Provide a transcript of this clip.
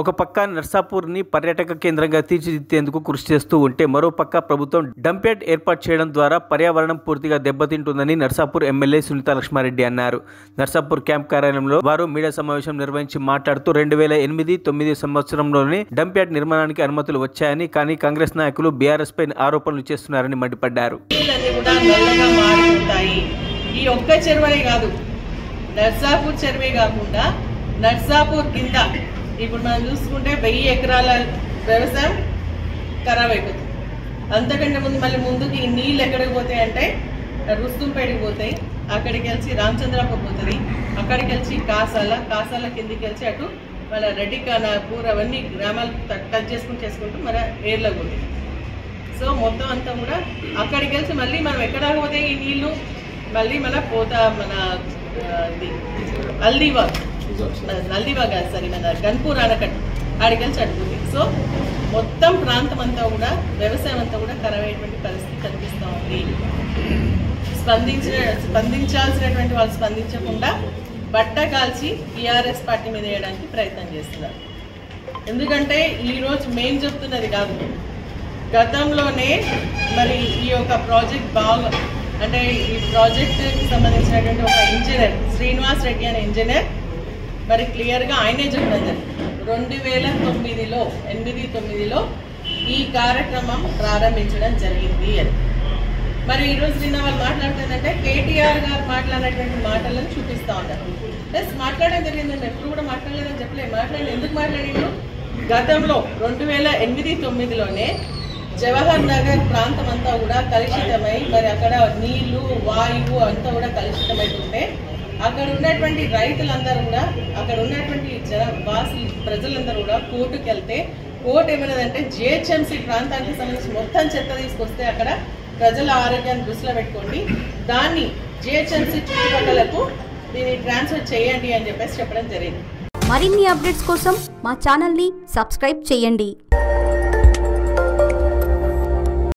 ఒక పక్క నర్సాపూర్ని పర్యాటక కేంద్రంగా తీర్చిదిద్దేందుకు కృషి చేస్తూ ఉంటే మరోపక్క ప్రభుత్వం డంప్యార్డ్ ఏర్పాటు చేయడం ద్వారా పర్యావరణం పూర్తిగా దెబ్బతింటుందని నర్సాపూర్ ఎమ్మెల్యే సునీతా లక్ష్మారెడ్డి అన్నారు. నర్సాపూర్ క్యాంప్ కార్యాలయంలో వారు మీడియా సమావేశం నిర్వహించి మాట్లాడుతూ 2008-9 సంవత్సరంలోనే డంప్యార్డ్ నిర్మాణానికి అనుమతులు వచ్చాయని, కానీ కాంగ్రెస్ నాయకులు బీఆర్ఎస్ పై ఆరోపణలు చేస్తున్నారని మండిపడ్డారు. ఈ ఒక్క చెరువే కాదు, నర్సాపూర్ చెరువే కాకుండా నర్సాపూర్ కింద ఇప్పుడు మనం చూసుకుంటే 1000 ఎకరాల వ్యవసాయం ఖరాబ్ అయిపోతుంది. అంతకంటే మళ్ళీ ముందుకి ఈ నీళ్ళు ఎక్కడికి పోతాయి అంటే రుస్తుంపేటకి పోతాయి, అక్కడికి వెళ్ళి రామచంద్రాపూర్ పోతుంది, అక్కడికి వెళ్ళి కాసాల కిందికి వెళ్ళి అటు మన రెడ్డి ఖానాపూర్ అవన్నీ గ్రామాలు టచ్ చేసుకుంటూ మన ఏర్లోకి పోతాయి. సో మొత్తం అంతా కూడా అక్కడికి వెళ్ళి మళ్ళీ మనం ఎక్కడ పోతే ఈ నీళ్లు మళ్ళీ మన ఇది నల్దివా కాదు సరే మన గన్పూర్ ఆనకట్టు ఆడికెళ్ళి అడుగుతుంది. సో మొత్తం ప్రాంతం అంతా కూడా వ్యవసాయం అంతా కూడా ఖరాబ్ అయ్యేటువంటి పరిస్థితి కనిపిస్తూ ఉంది. స్పందించాల్సినటువంటి వాళ్ళు స్పందించకుండా బట్ట కాల్చి టీఆర్ఎస్ పార్టీ మీద వేయడానికి ప్రయత్నం చేస్తున్నారు. ఎందుకంటే ఈరోజు మేము చెప్తున్నది కాదు, గతంలోనే మరి ఈ యొక్క ప్రాజెక్ట్ బాగా అంటే ఈ ప్రాజెక్టుకి సంబంధించినటువంటి ఒక ఇంజనీర్ శ్రీనివాస్ రెడ్డి అనే ఇంజనీర్ మరి క్లియర్గా ఆయనే చెప్పడం జరిగింది. 2008-9లో ఈ కార్యక్రమం ప్రారంభించడం జరిగింది అని. మరి ఈరోజు నిన్న వాళ్ళు మాట్లాడుతుందంటే కేటీఆర్ గారు మాట్లాడినటువంటి మాటలను చూపిస్తూ ఉన్నారు. ప్లస్ మాట్లాడడం జరిగింది, మేము ఎప్పుడు కూడా మాట్లాడలేదని చెప్పలేదు. ఎందుకు మాట్లాడిండు? గతంలో 2008-9లోనే జవహర్ నగర్ ప్రాంతం అంతా కూడా కలుషితమై మరి అక్కడ నీళ్లు వాయువు అంతా కూడా కలుషితమైతుంటే అక్కడ ఉన్నటువంటి రైతులందరూ కూడా అక్కడ ఉన్నటువంటి ప్రజలందరూ కూడా కోర్టుకు వెళ్తే కోర్టు ఏమైనదంటే జిహెచ్ఎంసీ ప్రాంతానికి సంబంధించి మొత్తం చెత్త తీసుకొస్తే అక్కడ ప్రజల ఆరోగ్యాన్ని దృష్టిలో పెట్టుకోండి, దాన్ని జిహెచ్ఎంసీ చుట్టుపక్కలకు దీన్ని ట్రాన్స్ఫర్ చేయండి అని చెప్పేసి చెప్పడం జరిగింది. మరిన్ని అప్డేట్స్ కోసం మా ఛానల్ని సబ్స్క్రైబ్ చేయండి.